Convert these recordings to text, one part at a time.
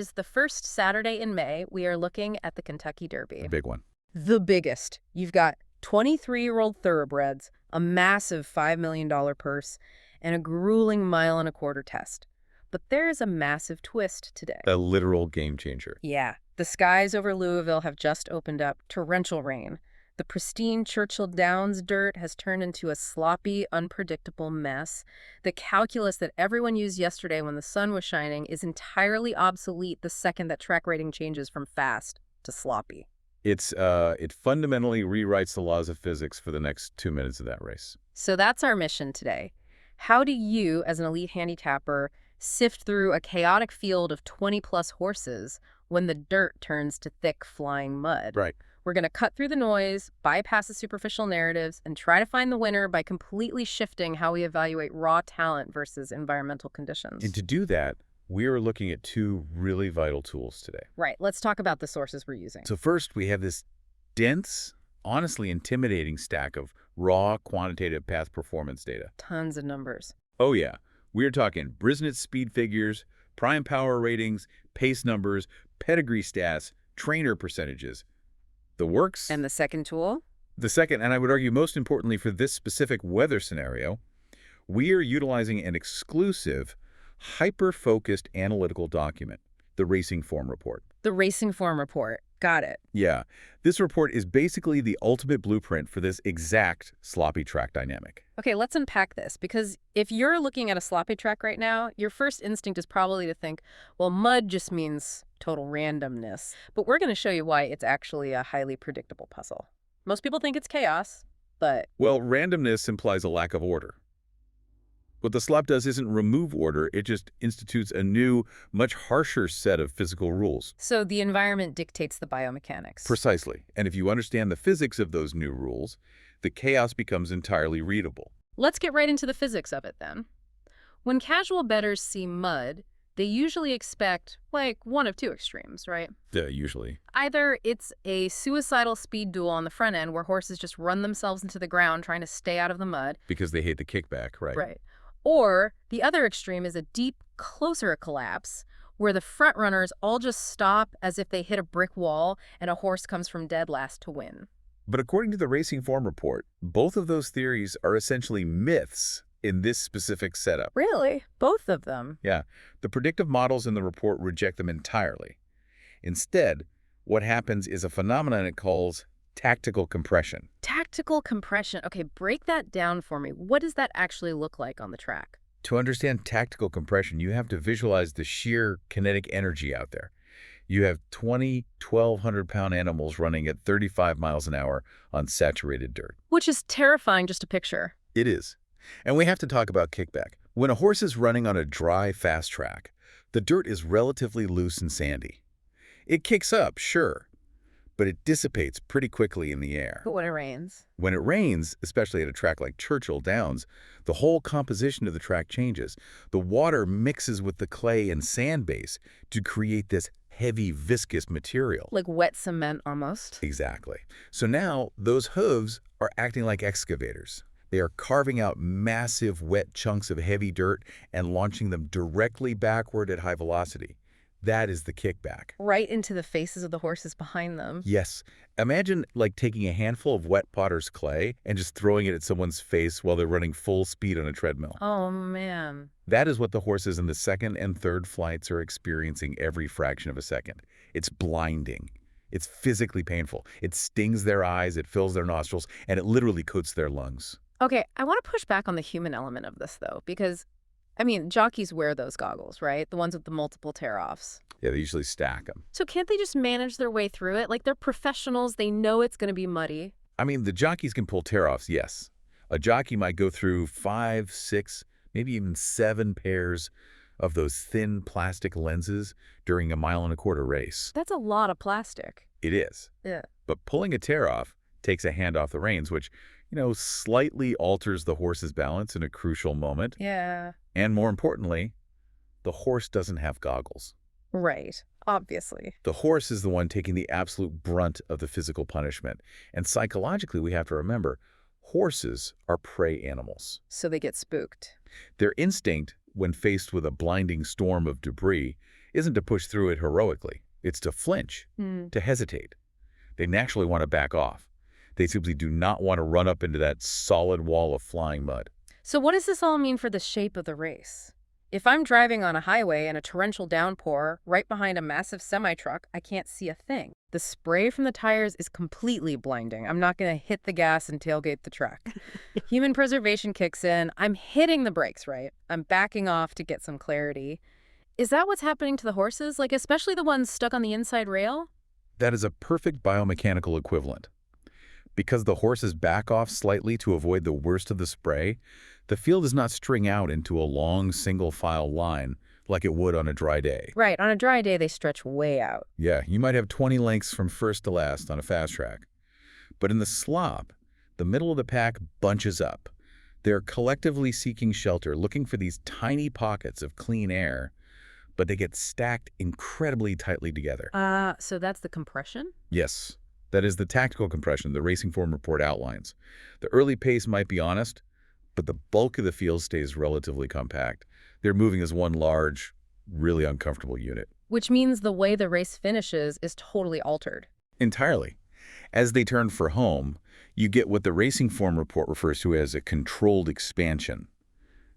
is the first Saturday in May. We are looking at the Kentucky Derby. A big one. The biggest. You've got 23-year-old thoroughbreds, a massive $5 million purse, and a grueling mile-and-a-quarter test. But there is a massive twist today. A literal game changer. Yeah. The skies over Louisville have just opened up. Torrential rain. The pristine Churchill Downs dirt has turned into a sloppy, unpredictable mess. The calculus that everyone used yesterday when the sun was shining is entirely obsolete the second that track rating changes from fast to sloppy. It fundamentally rewrites the laws of physics for the next 2 minutes of that race. So that's our mission today. How do you, as an elite handicapper, sift through a chaotic field of 20-plus horses when the dirt turns to thick, flying mud? Right. We're going to cut through the noise, bypass the superficial narratives, and try to find the winner by completely shifting how we evaluate raw talent versus environmental conditions. And to do that, we are looking at two really vital tools today. Right. Let's talk about the sources we're using. So first, we have this dense, honestly intimidating stack of raw quantitative path performance data. Tons of numbers. Oh yeah, we're talking Brisnet speed figures, prime power ratings, pace numbers, pedigree stats, trainer percentages. The works. And the second tool? The second, and I would argue most importantly for this specific weather scenario, we are utilizing an exclusive, hyper-focused analytical document, the Racing Form Report. The Racing Form Report. Got it. Yeah, this report is basically the ultimate blueprint for this exact sloppy track dynamic. Okay, let's unpack this, because if you're looking at a sloppy track right now, your first instinct is probably to think, well, mud just means total randomness. But we're going to show you why it's actually a highly predictable puzzle. Most people think it's chaos, but... Well, randomness implies a lack of order. What the slop does isn't remove order, it just institutes a new, much harsher set of physical rules. So the environment dictates the biomechanics. Precisely. And if you understand the physics of those new rules, the chaos becomes entirely readable. Let's get right into the physics of it then. When casual bettors see mud, they usually expect, like, one of two extremes, right? Usually. Either it's a suicidal speed duel on the front end where horses just run themselves into the ground trying to stay out of the mud. Because they hate the kickback, right? Right. Or the other extreme is a deep, closer collapse where the front runners all just stop as if they hit a brick wall and a horse comes from dead last to win. But according to the Racing Form Report, both of those theories are essentially myths in this specific setup. Really? Both of them? Yeah. The predictive models in the report reject them entirely. Instead, what happens is a phenomenon it calls tactical compression. Tactical compression. Okay, break that down for me. What does that actually look like on the track? To understand tactical compression, you have to visualize the sheer kinetic energy out there. You have 20 1,200-pound animals running at 35 miles an hour on saturated dirt. Which is terrifying just to picture. It is. And we have to talk about kickback. When a horse is running on a dry, fast track, the dirt is relatively loose and sandy. It kicks up, sure, but it dissipates pretty quickly in the air. But when it rains? When it rains, especially at a track like Churchill Downs, the whole composition of the track changes. The water mixes with the clay and sand base to create this heavy, viscous material. Like wet cement almost? Exactly. So now those hooves are acting like excavators. They are carving out massive wet chunks of heavy dirt and launching them directly backward at high velocity. That is the kickback. Right into the faces of the horses behind them. Yes. Imagine like taking a handful of wet potter's clay and just throwing it at someone's face while they're running full speed on a treadmill. Oh, man. That is what the horses in the second and third flights are experiencing every fraction of a second. It's blinding. It's physically painful. It stings their eyes, it fills their nostrils, and it literally coats their lungs. Okay, I want to push back on the human element of this, though, because, I mean, jockeys wear those goggles, right? The ones with the multiple tear-offs. Yeah, they usually stack them. So can't they just manage their way through it? Like, they're professionals. They know it's going to be muddy. I mean, the jockeys can pull tear-offs, yes. A jockey might go through 5, 6, maybe even 7 pairs of those thin plastic lenses during a 1.25-mile race. That's a lot of plastic. It is. Yeah. But pulling a tear-off takes a hand off the reins, which, slightly alters the horse's balance in a crucial moment. Yeah. And more importantly, the horse doesn't have goggles. Right. Obviously. The horse is the one taking the absolute brunt of the physical punishment. And psychologically, we have to remember, horses are prey animals. So they get spooked. Their instinct, when faced with a blinding storm of debris, isn't to push through it heroically. It's to flinch, Hmm. to hesitate. They naturally want to back off. They simply do not want to run up into that solid wall of flying mud. So what does this all mean for the shape of the race? If I'm driving on a highway in a torrential downpour right behind a massive semi-truck, I can't see a thing. The spray from the tires is completely blinding. I'm not going to hit the gas and tailgate the truck. Human preservation kicks in. I'm hitting the brakes, right? I'm backing off to get some clarity. Is that what's happening to the horses? Like, especially the ones stuck on the inside rail? That is a perfect biomechanical equivalent. Because the horses back off slightly to avoid the worst of the spray, the field does not string out into a long single-file line like it would on a dry day. Right. On a dry day, they stretch way out. Yeah, you might have 20 lengths from first to last on a fast track. But in the slop, the middle of the pack bunches up. They're collectively seeking shelter, looking for these tiny pockets of clean air, but they get stacked incredibly tightly together. So that's the compression? Yes, that is the tactical compression the racing form report outlines. The early pace might be honest, but the bulk of the field stays relatively compact. They're moving as one large, really uncomfortable unit. Which means the way the race finishes is totally altered. Entirely. As they turn for home, you get what the racing form report refers to as a controlled expansion,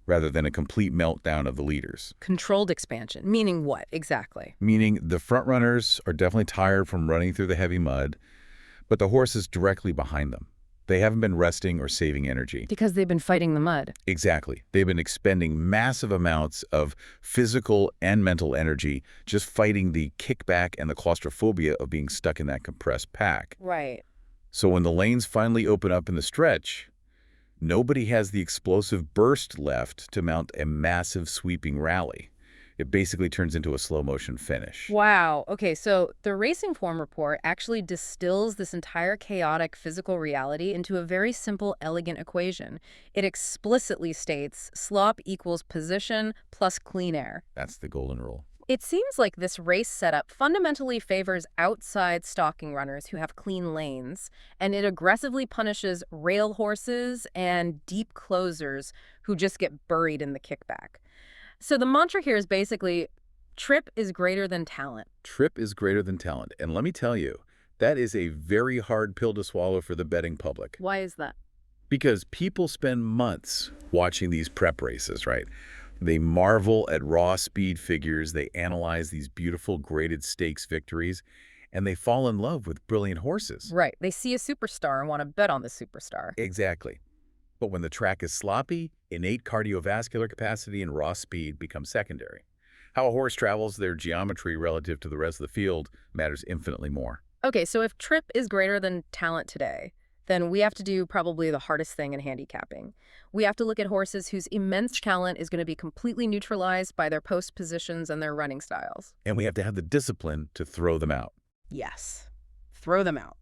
rather than a complete meltdown of the leaders. Controlled expansion, meaning what exactly? Meaning the front runners are definitely tired from running through the heavy mud, but the horses directly behind them. They haven't been resting or saving energy. Because they've been fighting the mud. Exactly. They've been expending massive amounts of physical and mental energy just fighting the kickback and the claustrophobia of being stuck in that compressed pack. Right. So when the lanes finally open up in the stretch, nobody has the explosive burst left to mount a massive sweeping rally. It basically turns into a slow-motion finish. Wow. Okay, so the racing form report actually distills this entire chaotic physical reality into a very simple, elegant equation. It explicitly states slop equals position plus clean air. That's the golden rule. It seems like this race setup fundamentally favors outside stalking runners who have clean lanes, and it aggressively punishes rail horses and deep closers who just get buried in the kickback. So the mantra here is basically, trip is greater than talent. Trip is greater than talent. And let me tell you, that is a very hard pill to swallow for the betting public. Why is that? Because people spend months watching these prep races, right? They marvel at raw speed figures, they analyze these beautiful graded stakes victories, and they fall in love with brilliant horses. Right. They see a superstar and want to bet on the superstar. Exactly. But when the track is sloppy, innate cardiovascular capacity and raw speed become secondary. How a horse travels, their geometry relative to the rest of the field, matters infinitely more. Okay, so if trip is greater than talent today, then we have to do probably the hardest thing in handicapping. We have to look at horses whose immense talent is going to be completely neutralized by their post positions and their running styles. And we have to have the discipline to throw them out. Yes. Throw them out.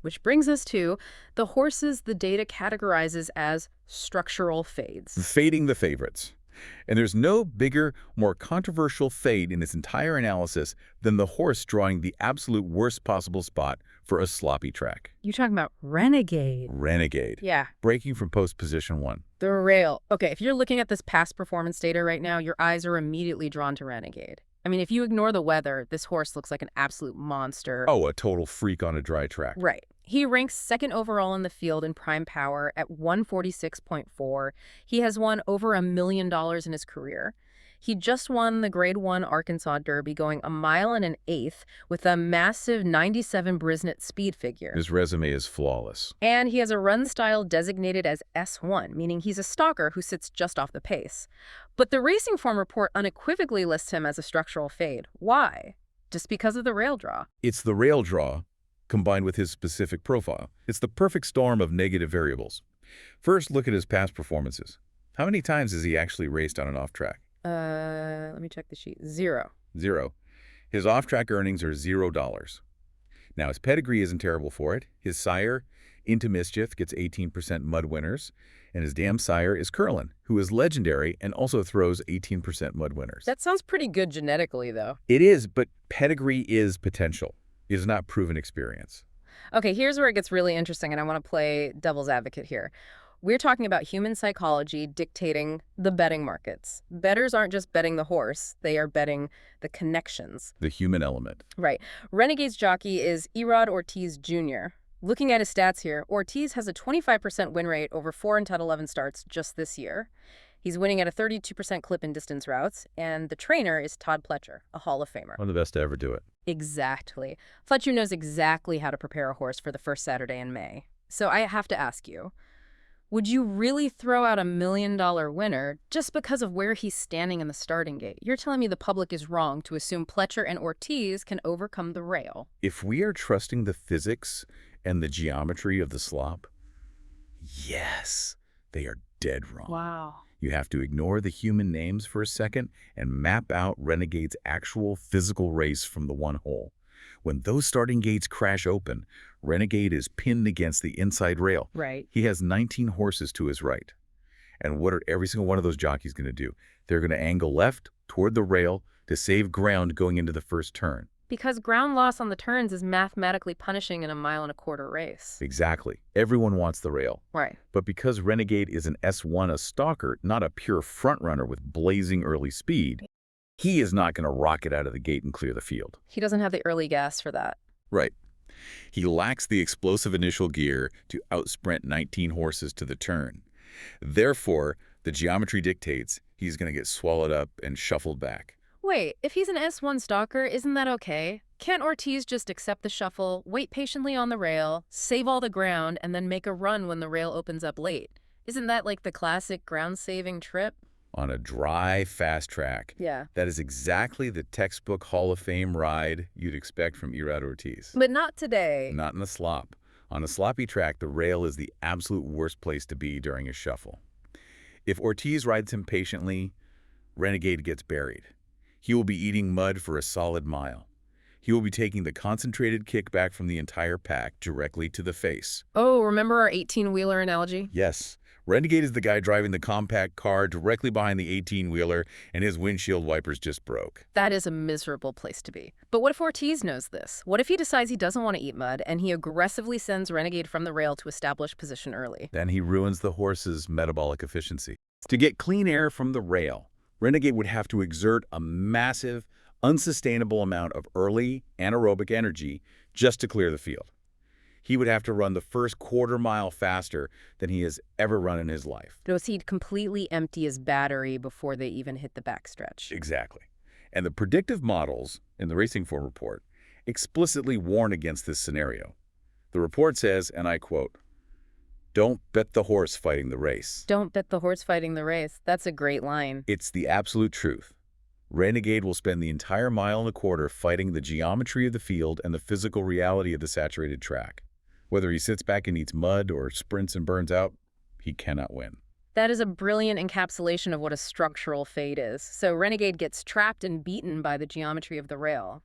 Which brings us to the horses the data categorizes as structural fades. Fading the favorites. And there's no bigger, more controversial fade in this entire analysis than the horse drawing the absolute worst possible spot for a sloppy track. You're talking about Renegade. Renegade. Yeah. Breaking from post position 1. The rail. Okay, if you're looking at this past performance data right now, your eyes are immediately drawn to Renegade. I mean, if you ignore the weather, this horse looks like an absolute monster. Oh, a total freak on a dry track. Right. He ranks second overall in the field in prime power at 146.4. He has won over $1 million in his career. He just won the Grade 1 Arkansas Derby going 1 1/8 miles with a massive 97 Brisnet speed figure. His resume is flawless. And he has a run style designated as S1, meaning he's a stalker who sits just off the pace. But the racing form report unequivocally lists him as a structural fade. Why? Just because of the rail draw. It's the rail draw combined with his specific profile. It's the perfect storm of negative variables. First, look at his past performances. How many times has he actually raced on an off-track? Let me check the sheet. 0. 0. His off-track earnings are $0. Now, his pedigree isn't terrible for it. His sire, Into Mischief, gets 18% mud winners, and his dam sire is Curlin, who is legendary and also throws 18% mud winners. That sounds pretty good genetically, though. It is, but pedigree is potential. It is not proven experience. Okay, here's where it gets really interesting, and I want to play devil's advocate here. We're talking about human psychology dictating the betting markets. Bettors aren't just betting the horse, they are betting the connections. The human element. Right. Renegade's jockey is Erod Ortiz Jr. Looking at his stats here, Ortiz has a 25% win rate over 4 in 10 11 starts just this year. He's winning at a 32% clip in distance routes, and the trainer is Todd Pletcher, a Hall of Famer. One of the best to ever do it. Exactly. Fletcher knows exactly how to prepare a horse for the first Saturday in May. So I have to ask you, would you really throw out $1 million winner just because of where he's standing in the starting gate? You're telling me the public is wrong to assume Pletcher and Ortiz can overcome the rail. If we are trusting the physics and the geometry of the slop, yes, they are dead wrong. Wow. You have to ignore the human names for a second and map out Renegade's actual physical race from the one hole. When those starting gates crash open, Renegade is pinned against the inside rail. Right. He has 19 horses to his right. And what are every single one of those jockeys going to do? They're going to angle left toward the rail to save ground going into the first turn. Because ground loss on the turns is mathematically punishing in a 1.25 mile race. Exactly. Everyone wants the rail. Right. But because Renegade is an S1, a stalker, not a pure frontrunner with blazing early speed, he is not going to rocket out of the gate and clear the field. He doesn't have the early gas for that. Right. He lacks the explosive initial gear to outsprint 19 horses to the turn. Therefore, the geometry dictates he's going to get swallowed up and shuffled back. Wait, if he's an S1 stalker, isn't that okay? Can't Ortiz just accept the shuffle, wait patiently on the rail, save all the ground, and then make a run when the rail opens up late? Isn't that like the classic ground-saving trip? On a dry, fast track. Yeah. That is exactly the textbook Hall of Fame ride you'd expect from Erod Ortiz. But not today. Not in the slop. On a sloppy track, the rail is the absolute worst place to be during a shuffle. If Ortiz rides him patiently, Renegade gets buried. He will be eating mud for a solid mile. He will be taking the concentrated kickback from the entire pack directly to the face. Oh, remember our 18-wheeler analogy? Yes. Renegade is the guy driving the compact car directly behind the 18-wheeler, and his windshield wipers just broke. That is a miserable place to be. But what if Ortiz knows this? What if he decides he doesn't want to eat mud, and he aggressively sends Renegade from the rail to establish position early? Then he ruins the horse's metabolic efficiency. To get clean air from the rail, Renegade would have to exert a massive, unsustainable amount of early anaerobic energy just to clear the field. He would have to run the first quarter mile faster than he has ever run in his life. So he'd completely empty his battery before they even hit the backstretch. Exactly. And the predictive models in the Racing Form report explicitly warn against this scenario. The report says, and I quote, "Don't bet the horse fighting the race." Don't bet the horse fighting the race. That's a great line. It's the absolute truth. Renegade will spend the entire 1.25 miles fighting the geometry of the field and the physical reality of the saturated track. Whether he sits back and eats mud or sprints and burns out, he cannot win. That is a brilliant encapsulation of what a structural fade is. So Renegade gets trapped and beaten by the geometry of the rail.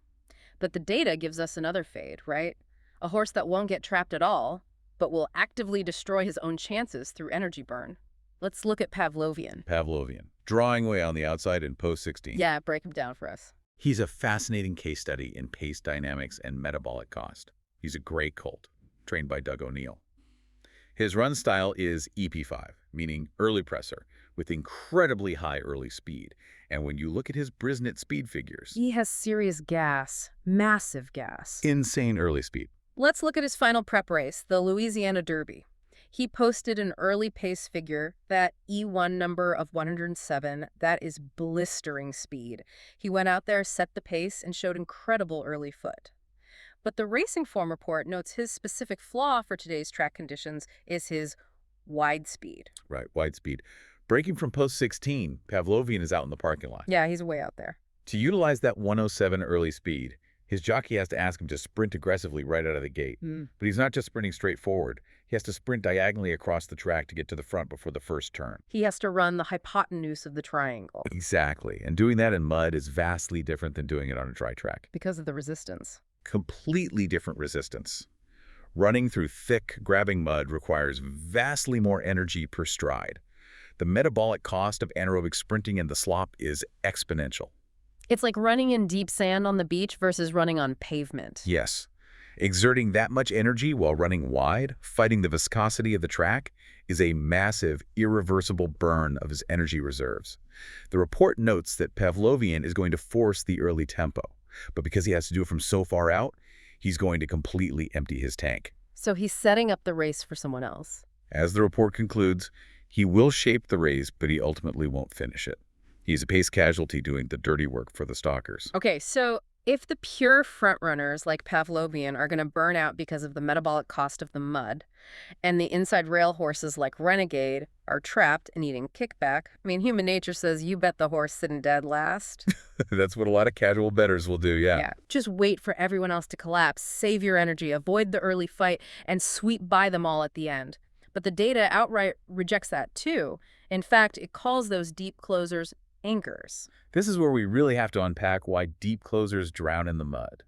But the data gives us another fade, right? A horse that won't get trapped at all, but will actively destroy his own chances through energy burn. Let's look at Pavlovian. Drawing away on the outside in post 16. Yeah, break him down for us. He's a fascinating case study in pace dynamics and metabolic cost. He's a gray colt, trained by Doug O'Neill. His run style is EP5, meaning early presser, with incredibly high early speed. And when you look at his Brisnet speed figures, He has serious gas, massive gas. insane early speed. Let's look at his final prep race, the Louisiana Derby. He posted an early pace figure, that E1 number of 107. That is blistering speed. He went out there, set the pace, and showed incredible early foot. But the Racing Form report notes his specific flaw for today's track conditions is his wide speed. Right, wide speed. Breaking from post 16, Pavlovian is out in the parking lot. Yeah, he's way out there. To utilize that 107 early speed, his jockey has to ask him to sprint aggressively right out of the gate. But he's not just sprinting straight forward. He has to sprint diagonally across the track to get to the front before the first turn. He has to run the hypotenuse of the triangle Exactly. And doing that in mud is vastly different than doing it on a dry track. because of the resistance. Completely different resistance. Running through thick, grabbing mud requires vastly more energy per stride. The metabolic cost of anaerobic sprinting in the slop is exponential. It's like running in deep sand on the beach versus running on pavement. Yes. Exerting that much energy while running wide, fighting the viscosity of the track, is a massive, irreversible burn of his energy reserves. The report notes that Pavlovian is going to force the early tempo, but because he has to do it from so far out, he's going to completely empty his tank. So he's setting up the race for someone else. As the report concludes, he will shape the race, but he ultimately won't finish it. He's a pace casualty doing the dirty work for the stalkers. Okay, so if the pure frontrunners like Pavlovian are going to burn out because of the metabolic cost of the mud, and the inside rail horses like Renegade are trapped and eating kickback, I mean, human nature says you bet the horse sitting dead last. That's what a lot of casual bettors will do, yeah. Yeah, just wait for everyone else to collapse, save your energy, avoid the early fight, and sweep by them all at the end. But the data outright rejects that too. In fact, it calls those deep closers anchors. This is where we really have to unpack why deep closers drown in the mud.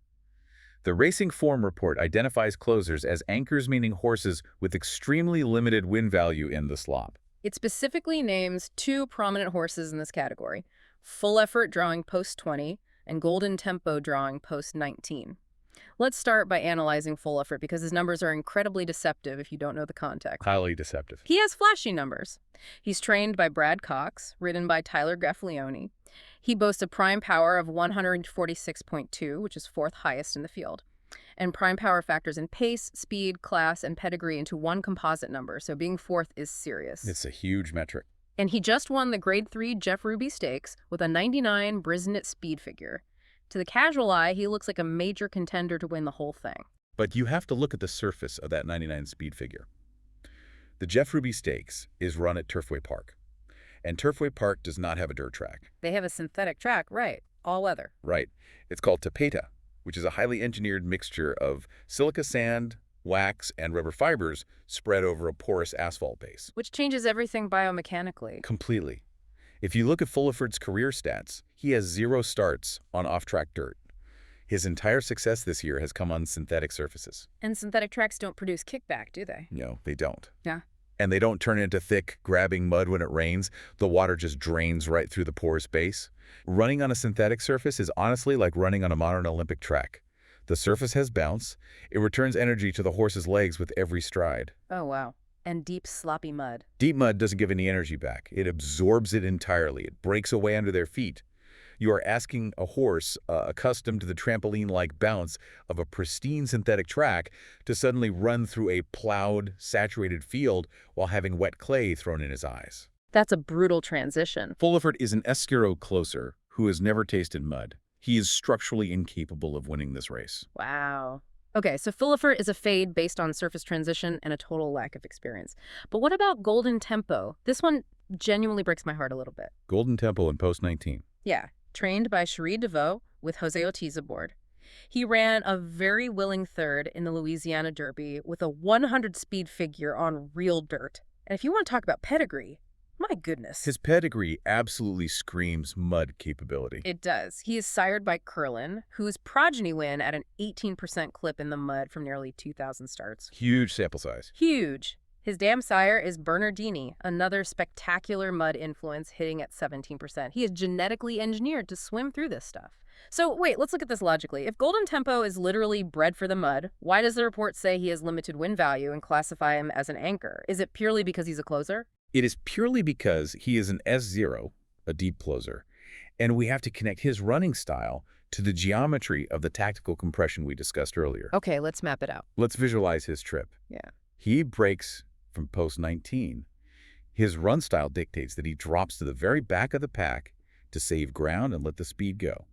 The Racing Form report identifies closers as anchors, meaning horses with extremely limited wind value in the slop. It specifically names two prominent horses in this category: Full Effort drawing post 20 and Golden Tempo drawing post 19. Let's start by analyzing Full Effort because his numbers are incredibly deceptive if you don't know the context. Highly deceptive. He has flashy numbers. He's trained by Brad Cox, ridden by Tyler Gaffalione. He boasts a prime power of 146.2, which is fourth highest in the field. And prime power factors in pace, speed, class, and pedigree into one composite number, so being fourth is serious. It's a huge metric. And he just won the Grade 3 Jeff Ruby Stakes with a 99 Brisnet speed figure. To the casual eye, he looks like a major contender to win the whole thing. But you have to look at the surface of that 99 speed figure. The Jeff Ruby Stakes is run at Turfway Park. And Turfway Park does not have a dirt track. They have a synthetic track, right? All weather. Right. It's called tapeta, which is a highly engineered mixture of silica sand, wax, and rubber fibers spread over a porous asphalt base. Which changes everything biomechanically. Completely. If you look at Fullerford's career stats, he has 0 starts on off-track dirt. His entire success this year has come on synthetic surfaces. And synthetic tracks don't produce kickback, do they? No, they don't. Yeah. And they don't turn into thick, grabbing mud when it rains. The water just drains right through the porous base. Running on a synthetic surface is honestly like running on a modern Olympic track. The surface has bounce. It returns energy to the horse's legs with every stride. Oh, wow. And deep, sloppy mud. Deep mud doesn't give any energy back. It absorbs it entirely. It breaks away under their feet. You are asking a horse accustomed to the trampoline-like bounce of a pristine synthetic track to suddenly run through a plowed, saturated field while having wet clay thrown in his eyes. That's a brutal transition. Fullerford is an Esquiro closer who has never tasted mud. He is structurally incapable of winning this race. Wow. Okay, so Fullerford is a fade based on surface transition and a total lack of experience. But what about Golden Tempo? This one genuinely breaks my heart a little bit. Golden Tempo in post 19. Yeah, trained by Cherie DeVaux with Jose Ortiz aboard. He ran a very willing third in the Louisiana Derby with a 100 speed figure on real dirt. And if you want to talk about pedigree, my goodness. His pedigree absolutely screams mud capability. It does. He is sired by Curlin, whose progeny win at an 18% clip in the mud from nearly 2,000 starts. Huge sample size. Huge. His dam sire is Bernardini, another spectacular mud influence hitting at 17%. He is genetically engineered to swim through this stuff. So wait, let's look at this logically. If Golden Tempo is literally bred for the mud, why does the report say he has limited wind value and classify him as an anchor? Is it purely because he's a closer? It is purely because he is an S0, a deep closer, and we have to connect his running style to the geometry of the tactical compression we discussed earlier. Okay, let's map it out. Let's visualize his trip. Yeah. He breaks from post 19. His run style dictates that he drops to the very back of the pack to save ground and let the speed go.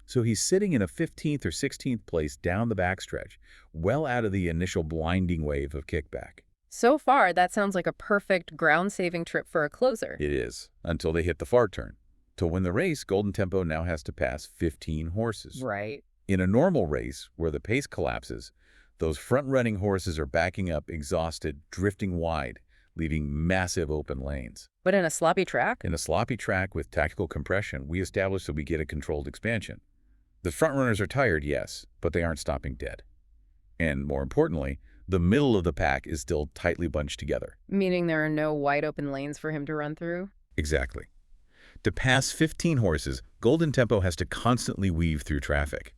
So he's sitting in a 15th or 16th place down the backstretch, well out of the initial blinding wave of kickback. So far, that sounds like a perfect ground-saving trip for a closer. It is, until they hit the far turn. To win the race, Golden Tempo now has to pass 15 horses. Right. In a normal race, where the pace collapses, those front-running horses are backing up, exhausted, drifting wide, leaving massive open lanes. But in a sloppy track? In a sloppy track with tactical compression, we establish that we get a controlled expansion. The front-runners are tired, yes, but they aren't stopping dead. And more importantly, the middle of the pack is still tightly bunched together. Meaning there are no wide-open lanes for him to run through? Exactly. To pass 15 horses, Golden Tempo has to constantly weave through traffic.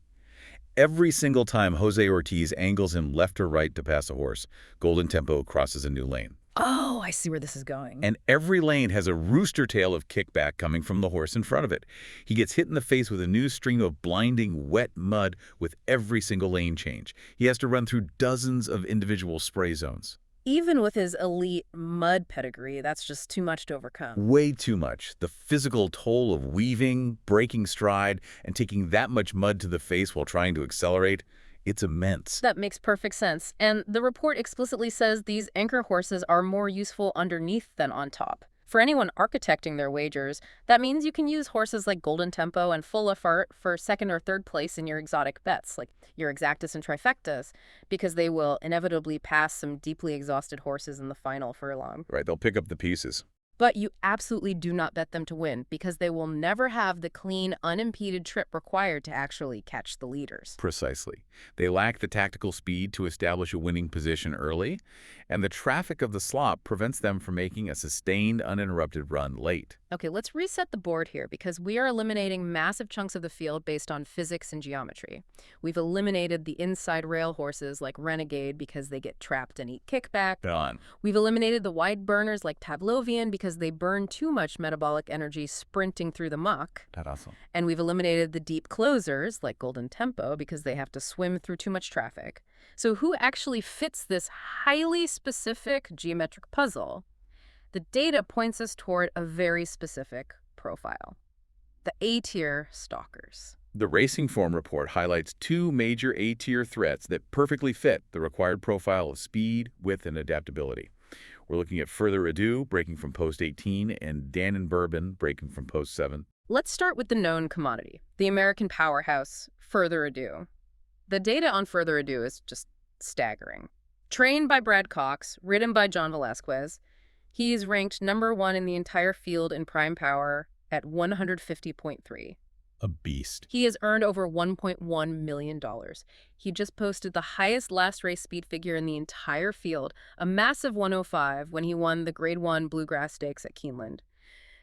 Every single time Jose Ortiz angles him left or right to pass a horse, Golden Tempo crosses a new lane. Oh, I see where this is going. And every lane has a rooster tail of kickback coming from the horse in front of it. He gets hit in the face with a new stream of blinding, wet mud with every single lane change. He has to run through dozens of individual spray zones. Even with his elite mud pedigree, that's just too much to overcome. Way too much. The physical toll of weaving, breaking stride, and taking that much mud to the face while trying to accelerate, it's immense. That makes perfect sense. And the report explicitly says these anchor horses are more useful underneath than on top. For anyone architecting their wagers, that means you can use horses like Golden Tempo and Full Effort for second or third place in your exotic bets, like your exactas and trifectas, because they will inevitably pass some deeply exhausted horses in the final furlong. Right, they'll pick up the pieces. But you absolutely do not bet them to win, because they will never have the clean, unimpeded trip required to actually catch the leaders. Precisely. They lack the tactical speed to establish a winning position early, and the traffic of the slop prevents them from making a sustained, uninterrupted run late. Okay, let's reset the board here, because we are eliminating massive chunks of the field based on physics and geometry. We've eliminated the inside rail horses like Renegade because they get trapped and eat kickback. Done. We've eliminated the wide burners like Pavlovian because they burn too much metabolic energy sprinting through the muck. Tarazo. And we've eliminated the deep closers like Golden Tempo because they have to swim through too much traffic. So who actually fits this highly specific geometric puzzle? The data points us toward a very specific profile: the A-tier stalkers. The Racing Form report highlights two major A-tier threats that perfectly fit the required profile of speed, width, and adaptability. We're looking at Further Ado, breaking from post 18, and Dan and Bourbon, breaking from post 7. Let's start with the known commodity, the American powerhouse, Further Ado. The data on Further Ado is just staggering. Trained by Brad Cox, ridden by John Velazquez, he is ranked #1 in the entire field in prime power at 150.3. A beast. He has earned over $1.1 million. He just posted the highest last race speed figure in the entire field, a massive 105, when he won the Grade 1 Bluegrass Stakes at Keeneland.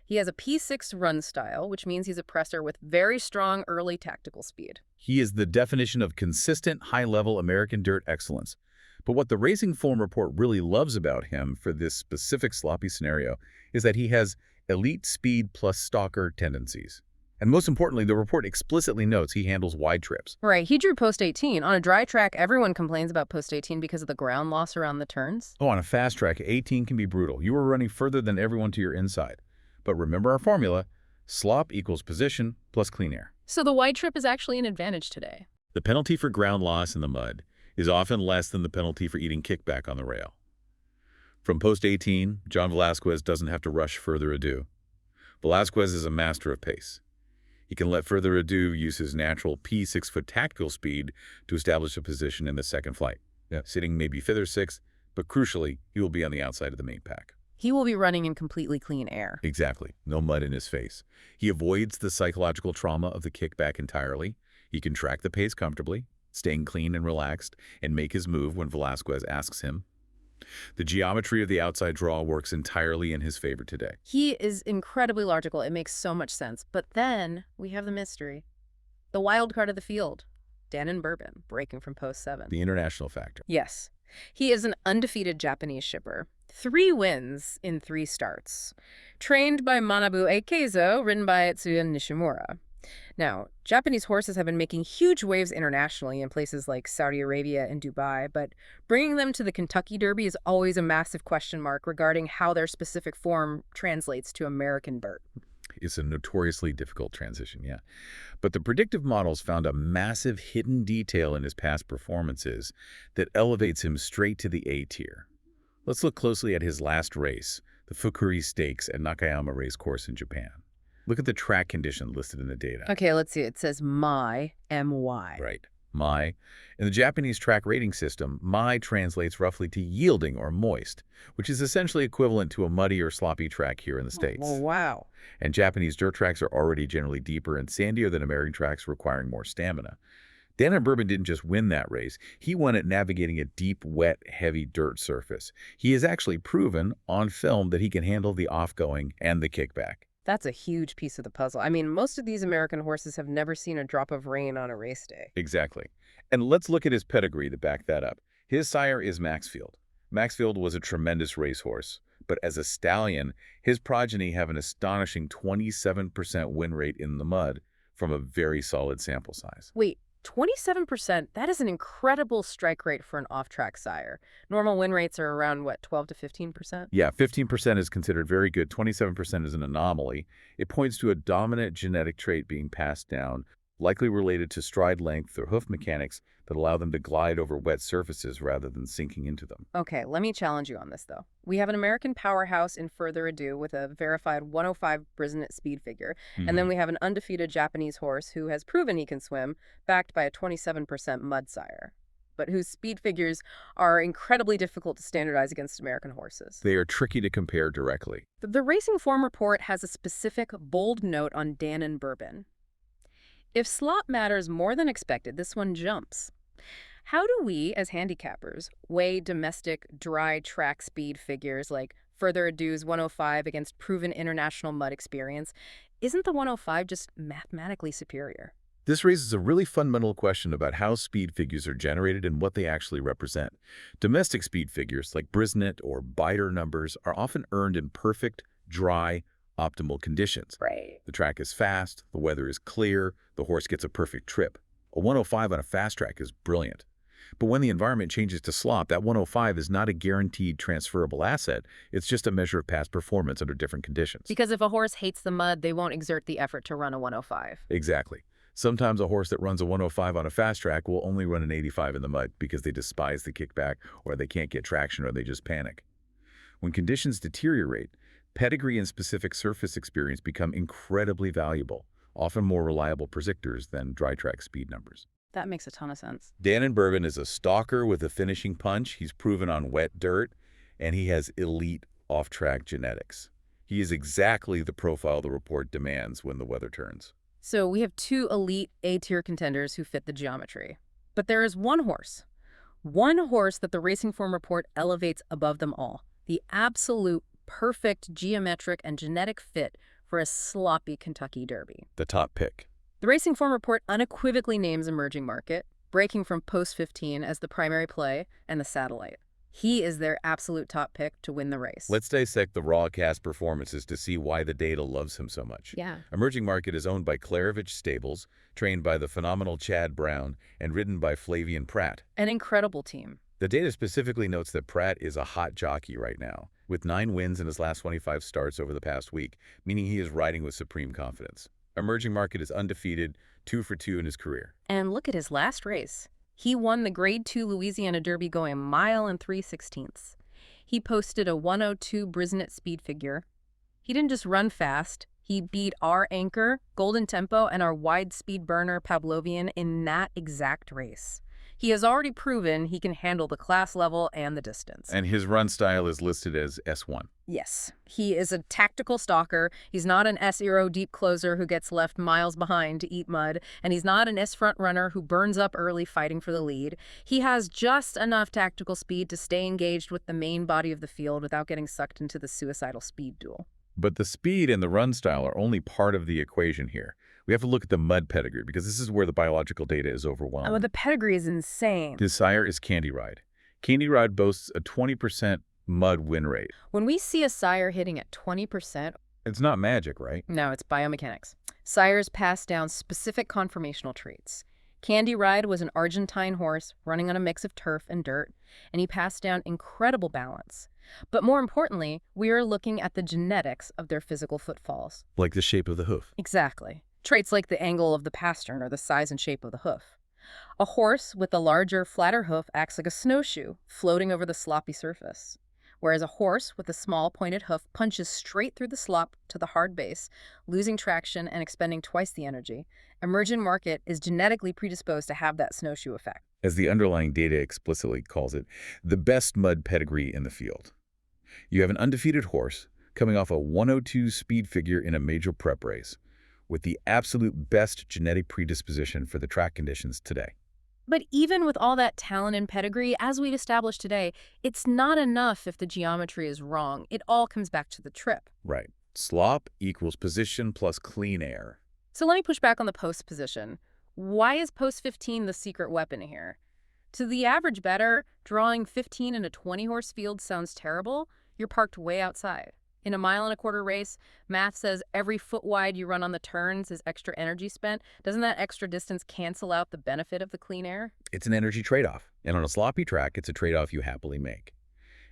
He has a P6 run style, which means he's a presser with very strong early tactical speed. He is the definition of consistent, high-level American dirt excellence. But what the Racing Form report really loves about him for this specific sloppy scenario is that he has elite speed plus stalker tendencies. And most importantly, the report explicitly notes he handles wide trips. Right, he drew post 18. On a dry track, everyone complains about post 18 because of the ground loss around the turns. Oh, on a fast track, 18 can be brutal. You are running further than everyone to your inside. But remember our formula: slop equals position plus clean air. So the wide trip is actually an advantage today. The penalty for ground loss in the mud is often less than the penalty for eating kickback on the rail. From post 18, John Velazquez doesn't have to rush Further Ado. Velazquez is a master of pace. He can let Further Ado use his natural P6-foot tactical speed to establish a position in the second flight. Sitting maybe 5th or 6th, but crucially, he will be on the outside of the main pack. He will be running in completely clean air. Exactly. No mud in his face. He avoids the psychological trauma of the kickback entirely. He can track the pace comfortably, staying clean and relaxed, and make his move when Velazquez asks him. The geometry of the outside draw works entirely in his favor today. He is incredibly logical. It makes so much sense. But then we have the mystery. The wild card of the field, Dan and Bourbon, breaking from post 7. The international factor. Yes. He is an undefeated Japanese shipper. 3 wins in 3 starts. Trained by Manabu Eikezo, ridden by Tsuya Nishimura. Now, Japanese horses have been making huge waves internationally in places like Saudi Arabia and Dubai, but bringing them to the Kentucky Derby is always a massive question mark regarding how their specific form translates to American dirt. It's a notoriously difficult transition, yeah. But the predictive models found a massive hidden detail in his past performances that elevates him straight to the A tier. Let's look closely at his last race, the Fukuri Stakes at Nakayama Racecourse in Japan. Look at the track condition listed in the data. Okay, let's see. It says MY, M-Y. Right, MY. In the Japanese track rating system, MY translates roughly to yielding or moist, which is essentially equivalent to a muddy or sloppy track here in the States. Oh, wow. And Japanese dirt tracks are already generally deeper and sandier than American tracks, requiring more stamina. Dan and Bourbon didn't just win that race. He won it navigating a deep, wet, heavy dirt surface. He has actually proven on film that he can handle the off-going and the kickback. That's a huge piece of the puzzle. I mean, most of these American horses have never seen a drop of rain on a race day. Exactly. And let's look at his pedigree to back that up. His sire is Maxfield. Maxfield was a tremendous racehorse, but as a stallion, his progeny have an astonishing 27% win rate in the mud from a very solid sample size. Wait, 27%? That is an incredible strike rate for an off-track sire. Normal win rates are around, what, 12 to 15%? Yeah, 15% is considered very good. 27% is an anomaly. It points to a dominant genetic trait being passed down, likely related to stride length or hoof mechanics that allow them to glide over wet surfaces rather than sinking into them. Okay, let me challenge you on this, though. We have an American powerhouse in Further Ado with a verified 105 Brisnet speed figure, and then we have an undefeated Japanese horse who has proven he can swim, backed by a 27% mud sire, but whose speed figures are incredibly difficult to standardize against American horses. They are tricky to compare directly. The Racing Form report has a specific, bold note on Dan and Bourbon. If slop matters more than expected, this one jumps. How do we, as handicappers, weigh domestic, dry track speed figures like Further Ado's 105 against proven international mud experience? Isn't the 105 just mathematically superior? This raises a really fundamental question about how speed figures are generated and what they actually represent. Domestic speed figures, like Brisnet or Biter numbers, are often earned in perfect, dry, optimal conditions. Right. The track is fast, the weather is clear, the horse gets a perfect trip. A 105 on a fast track is brilliant. But when the environment changes to slop, that 105 is not a guaranteed transferable asset. It's just a measure of past performance under different conditions. Because if a horse hates the mud, they won't exert the effort to run a 105. Exactly. Sometimes a horse that runs a 105 on a fast track will only run an 85 in the mud because they despise the kickback, or they can't get traction, or they just panic. When conditions deteriorate, pedigree and specific surface experience become incredibly valuable, often more reliable predictors than dry track speed numbers. That makes a ton of sense. Dan and Bourbon is a stalker with a finishing punch. He's proven on wet dirt, and he has elite off-track genetics. He is exactly the profile the report demands when the weather turns. So we have two elite A-tier contenders who fit the geometry. But there is one horse that the Racing Form report elevates above them all. The absolute perfect geometric and genetic fit for a sloppy Kentucky Derby. The top pick. The Racing Form report unequivocally names Emerging Market, breaking from Post 15 as the primary play and the satellite. He is their absolute top pick to win the race. Let's dissect the raw cast performances to see why the data loves him so much. Yeah. Emerging Market is owned by Clarovich Stables, trained by the phenomenal Chad Brown, and ridden by Flavian Pratt. An incredible team. The data specifically notes that Pratt is a hot jockey right now, with 9 wins in his last 25 starts over the past week, meaning he is riding with supreme confidence. Emerging Market is undefeated, 2 for 2 in his career. And look at his last race. He won the Grade 2 Louisiana Derby going 1 mile and 3/16. He posted a 102 Brisnet speed figure. He didn't just run fast. He beat our anchor, Golden Tempo, and our wide speed burner, Pavlovian, in that exact race. He has already proven he can handle the class level and the distance. And his run style is listed as S1. Yes, he is a tactical stalker. He's not an S-Aero deep closer who gets left miles behind to eat mud, and he's not an S-front runner who burns up early fighting for the lead. He has just enough tactical speed to stay engaged with the main body of the field without getting sucked into the suicidal speed duel. But the speed and the run style are only part of the equation here. We have to look at the mud pedigree because this is where the biological data is overwhelming. Oh, the pedigree is insane. His sire is Candy Ride. Candy Ride boasts a 20% mud win rate. When we see a sire hitting at 20%, It's not magic, right? no, it's biomechanics. Sires pass down specific conformational traits. Candy Ride was an Argentine horse running on a mix of turf and dirt, and he passed down incredible balance. But more importantly, we are looking at the genetics of their physical footfalls. Like the shape of the hoof. Exactly. Traits like the angle of the pastern or the size and shape of the hoof. A horse with a larger, flatter hoof acts like a snowshoe, floating over the sloppy surface, whereas a horse with a small, pointed hoof punches straight through the slop to the hard base, losing traction and expending twice the energy. Emerging Market is genetically predisposed to have that snowshoe effect. As the underlying data explicitly calls it, the best mud pedigree in the field. You have an undefeated horse coming off a 102 speed figure in a major prep race, with the absolute best genetic predisposition for the track conditions today. But even with all that talent and pedigree, as we've established today, it's not enough if the geometry is wrong. It all comes back to the trip. Right. Slop equals position plus clean air. So let me push back on the post position. Why is post 15 the secret weapon here? To the average bettor, drawing 15 in a 20-horse field sounds terrible. You're parked way outside. In a mile-and-a-quarter race, math says every foot wide you run on the turns is extra energy spent. Doesn't that extra distance cancel out the benefit of the clean air? It's an energy trade-off, and on a sloppy track, it's a trade-off you happily make.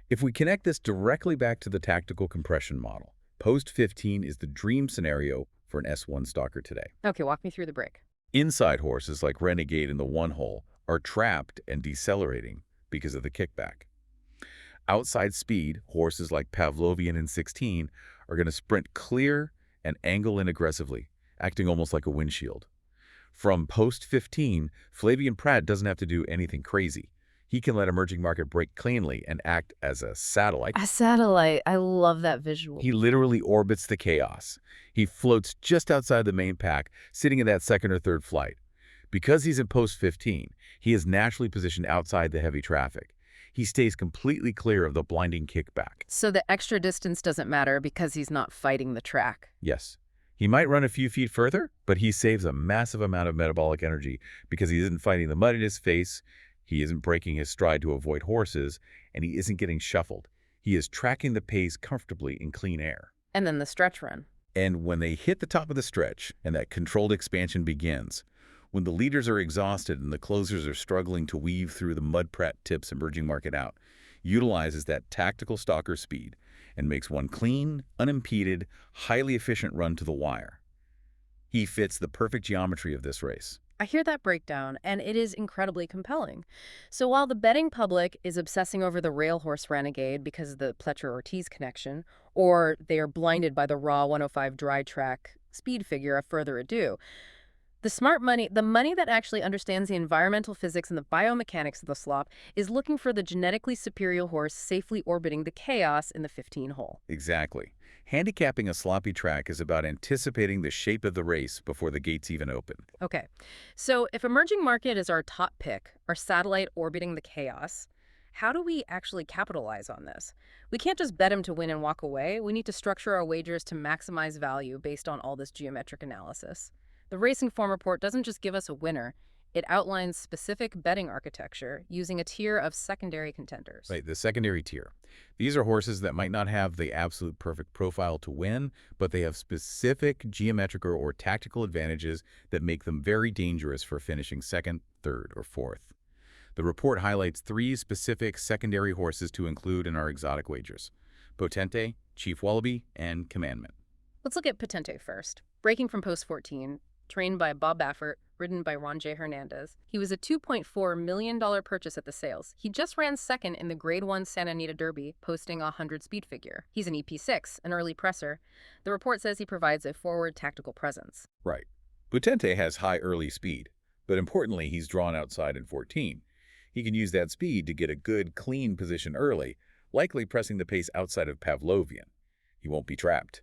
If we connect this directly back to the tactical compression model, post 15 is the dream scenario for an S1 stalker today. Okay, walk me through the break. Inside horses like Renegade in the one hole are trapped and decelerating because of the kickback. Outside speed, horses like Pavlovian in 16 are going to sprint clear and angle in aggressively, acting almost like a windshield. From post 15, Flavian Prat doesn't have to do anything crazy. He can let emerging market break cleanly and act as a satellite. A satellite. I love that visual. He literally orbits the chaos. He floats just outside the main pack, sitting in that second or third flight. Because he's in post 15, he is naturally positioned outside the heavy traffic. He stays completely clear of the blinding kickback. So the extra distance doesn't matter because he's not fighting the track. Yes, he might run a few feet further, but he saves a massive amount of metabolic energy because he isn't fighting the mud in his face, he isn't breaking his stride to avoid horses, and he isn't getting shuffled. He is tracking the pace comfortably in clean air. And then the stretch run. And when they hit the top of the stretch and that controlled expansion begins, when the leaders are exhausted and the closers are struggling to weave through the mud Prat tips emerging market out, utilizes that tactical stalker speed and makes one clean, unimpeded, highly efficient run to the wire. He fits the perfect geometry of this race. I hear that breakdown, and it is incredibly compelling. So while the betting public is obsessing over the rail horse Renegade because of the Pletcher-Ortiz connection, or they are blinded by the raw 105 dry track speed figure of Further Ado, the smart money, the money that actually understands the environmental physics and the biomechanics of the slop, is looking for the genetically superior horse safely orbiting the chaos in the 15 hole. Exactly. Handicapping a sloppy track is about anticipating the shape of the race before the gates even open. Okay, so if emerging market is our top pick, our satellite orbiting the chaos, how do we actually capitalize on this? We can't just bet him to win and walk away. We need to structure our wagers to maximize value based on all this geometric analysis. The Racing Form report doesn't just give us a winner. It outlines specific betting architecture using a tier of secondary contenders. Right, the secondary tier. These are horses that might not have the absolute perfect profile to win, but they have specific geometrical or tactical advantages that make them very dangerous for finishing second, third, or fourth. The report highlights 3 specific secondary horses to include in our exotic wagers: Potente, Chief Wallaby, and Commandment. Let's look at Potente first. Breaking from post 14, trained by Bob Baffert, ridden by Ron J. Hernandez. He was a $2.4 million purchase at the sales. He just ran second in the Grade 1 Santa Anita Derby, posting a 100 speed figure. He's an EP6, an early presser. The report says he provides a forward tactical presence. Right. Potente has high early speed, but importantly, he's drawn outside in 14. He can use that speed to get a good, clean position early, likely pressing the pace outside of Pavlovian. He won't be trapped.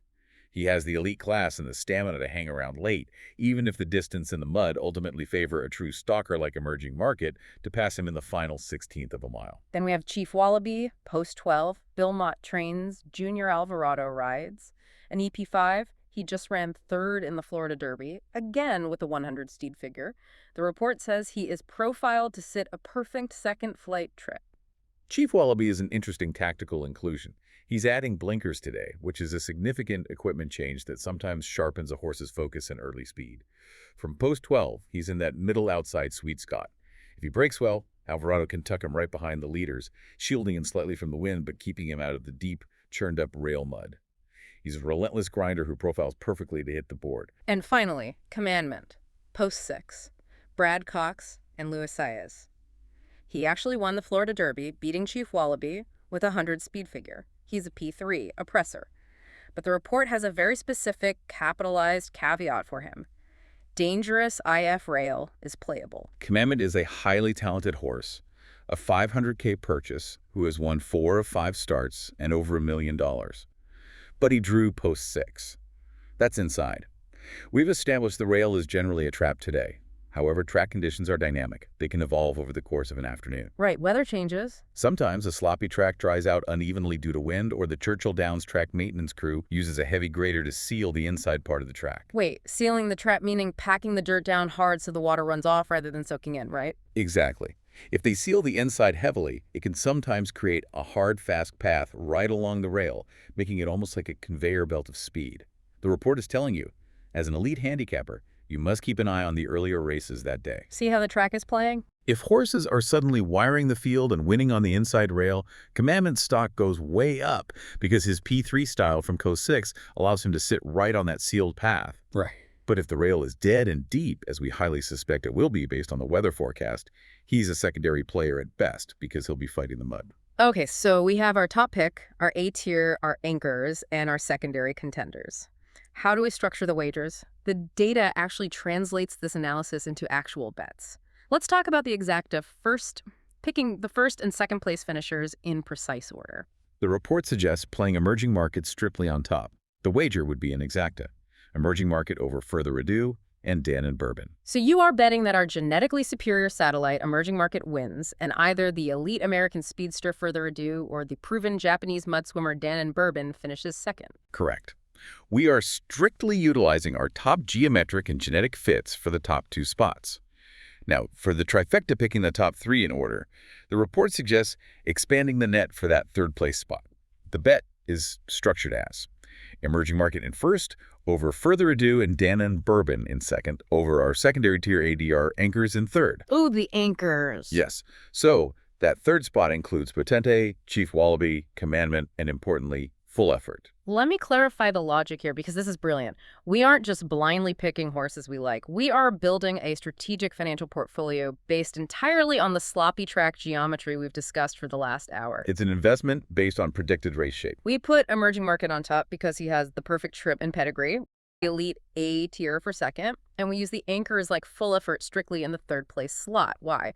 He has the elite class and the stamina to hang around late, even if the distance and the mud ultimately favor a true stalker like Emerging Market to pass him in the final 16th of a mile. Then we have Chief Wallaby, post 12, Bill Mott trains, Junior Alvarado rides. An EP5, he just ran third in the Florida Derby, again with a 100 steed figure. The report says he is profiled to sit a perfect second flight trip. Chief Wallaby is an interesting tactical inclusion. He's adding blinkers today, which is a significant equipment change that sometimes sharpens a horse's focus and early speed. From post 12, he's in that middle outside sweet spot. If he breaks well, Alvarado can tuck him right behind the leaders, shielding him slightly from the wind but keeping him out of the deep, churned-up rail mud. He's a relentless grinder who profiles perfectly to hit the board. And finally, Commandment, post 6, Brad Cox and Luis Saez. He actually won the Florida Derby, beating Chief Wallaby with a 100 speed figure. He's a P3, a presser. But the report has a very specific, capitalized caveat for him. Dangerous IF rail is playable. Commandment is a highly talented horse, a $500K purchase who has won 4 of 5 starts and over $1 million. But he drew post 6. That's inside. We've established the rail is generally a trap today. However, track conditions are dynamic. They can evolve over the course of an afternoon. Right, weather changes. Sometimes a sloppy track dries out unevenly due to wind, or the Churchill Downs track maintenance crew uses a heavy grader to seal the inside part of the track. Wait, sealing the trap meaning packing the dirt down hard so the water runs off rather than soaking in, right? Exactly. If they seal the inside heavily, it can sometimes create a hard, fast path right along the rail, making it almost like a conveyor belt of speed. The report is telling you, as an elite handicapper, you must keep an eye on the earlier races that day. See how the track is playing? If horses are suddenly wiring the field and winning on the inside rail, Commandment's stock goes way up because his P3 style from Coast 6 allows him to sit right on that sealed path. Right. But if the rail is dead and deep, as we highly suspect it will be based on the weather forecast, he's a secondary player at best because he'll be fighting the mud. Okay, so we have our top pick, our A tier, our anchors, and our secondary contenders. How do we structure the wagers? The data actually translates this analysis into actual bets. Let's talk about the exacta first, picking the first and second place finishers in precise order. The report suggests playing emerging markets strictly on top. The wager would be an exacta. Emerging market over Further Ado and Dan and Bourbon. So you are betting that our genetically superior satellite, emerging market, wins, and either the elite American speedster Further Ado or the proven Japanese mud swimmer Dan and Bourbon finishes second. Correct. We are strictly utilizing our top geometric and genetic fits for the top 2 spots. Now, for the trifecta picking the top 3 in order, the report suggests expanding the net for that third place spot. The bet is structured as emerging market in first, over Further Ado and Dan and Bourbon in second, over our secondary tier ADR anchors in third. Ooh, the anchors. Yes. So that third spot includes Potente, Chief Wallaby, Commandment, and importantly, Full Effort. Let me clarify the logic here because this is brilliant. We aren't just blindly picking horses we like. We are building a strategic financial portfolio based entirely on the sloppy track geometry we've discussed for the last hour. It's an investment based on predicted race shape. We put emerging market on top because he has the perfect trip and pedigree, elite A tier for second, and we use the anchors like Full Effort strictly in the third place slot. Why?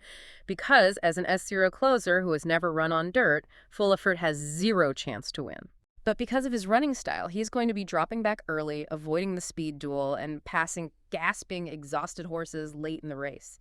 Because as an S0 closer who has never run on dirt, Full Effort has zero chance to win. But because of his running style, he's going to be dropping back early, avoiding the speed duel, and passing gasping, exhausted horses late in the race.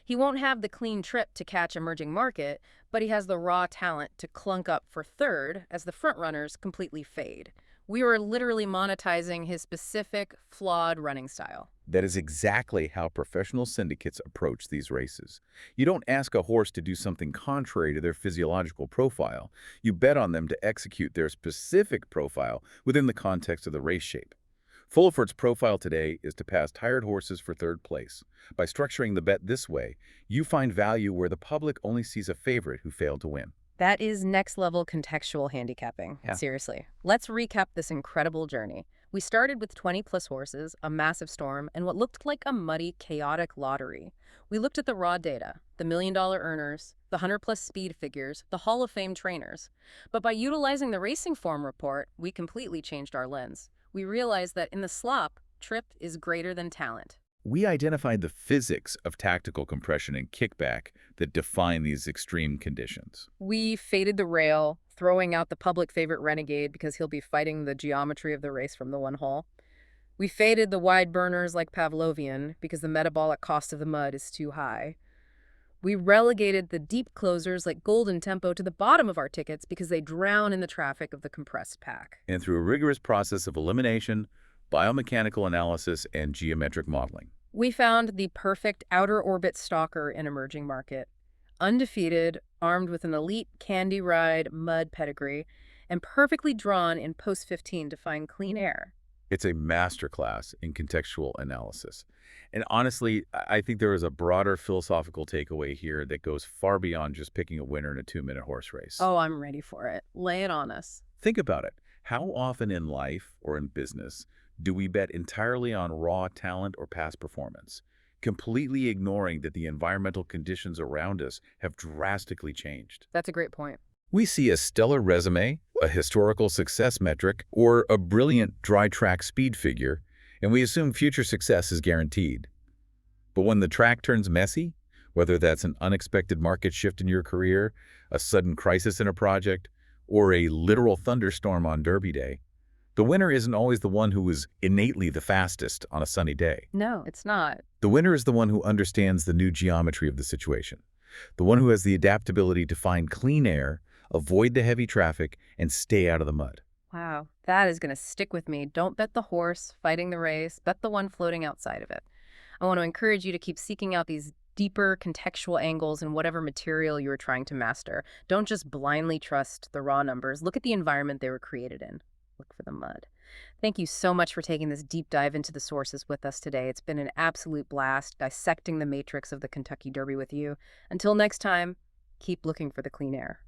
He won't have the clean trip to catch emerging market, but he has the raw talent to clunk up for third as the front runners completely fade. We are literally monetizing his specific, flawed running style. That is exactly how professional syndicates approach these races. You don't ask a horse to do something contrary to their physiological profile. You bet on them to execute their specific profile within the context of the race shape. Full Effort's profile today is to pass tired horses for third place. By structuring the bet this way, you find value where the public only sees a favorite who failed to win. That is next-level contextual handicapping. Yeah. Seriously. Let's recap this incredible journey. We started with 20-plus horses, a massive storm, and what looked like a muddy, chaotic lottery. We looked at the raw data, the million-dollar earners, the 100-plus speed figures, the Hall of Fame trainers. But by utilizing the Racing Form report, we completely changed our lens. We realized that in the slop, trip is greater than talent. We identified the physics of tactical compression and kickback that define these extreme conditions. We faded the rail, throwing out the public favorite Renegade because he'll be fighting the geometry of the race from the one hole. We faded the wide burners like Pavlovian because the metabolic cost of the mud is too high. We relegated the deep closers like Golden Tempo to the bottom of our tickets because they drown in the traffic of the compressed pack. And through a rigorous process of elimination, biomechanical analysis, and geometric modeling, We found the perfect outer orbit stalker in emerging market. Undefeated, armed with an elite candy ride mud pedigree, and perfectly drawn in post 15 to find clean air. it's a masterclass in contextual analysis. And honestly, I think there is a broader philosophical takeaway here that goes far beyond just picking a winner in a 2-minute horse race. Oh, I'm ready for it. Lay it on us. Think about it. How often in life or in business do we bet entirely on raw talent or past performance, completely ignoring that the environmental conditions around us have drastically changed? That's a great point. We see a stellar resume, a historical success metric, or a brilliant dry track speed figure, and we assume future success is guaranteed. But when the track turns messy, whether that's an unexpected market shift in your career, a sudden crisis in a project, or a literal thunderstorm on Derby Day, The winner isn't always the one who is innately the fastest on a sunny day. No, it's not. The winner is the one who understands the new geometry of the situation, the one who has the adaptability to find clean air, avoid the heavy traffic, and stay out of the mud. Wow, that is going to stick with me. Don't bet the horse fighting the race, bet the one floating outside of it. I want to encourage you to keep seeking out these deeper contextual angles in whatever material you are trying to master. Don't just blindly trust the raw numbers. Look at the environment they were created in. Look for the mud. Thank you so much for taking this deep dive into the sources with us today. It's been an absolute blast dissecting the matrix of the Kentucky Derby with you. Until next time, keep looking for the clean air.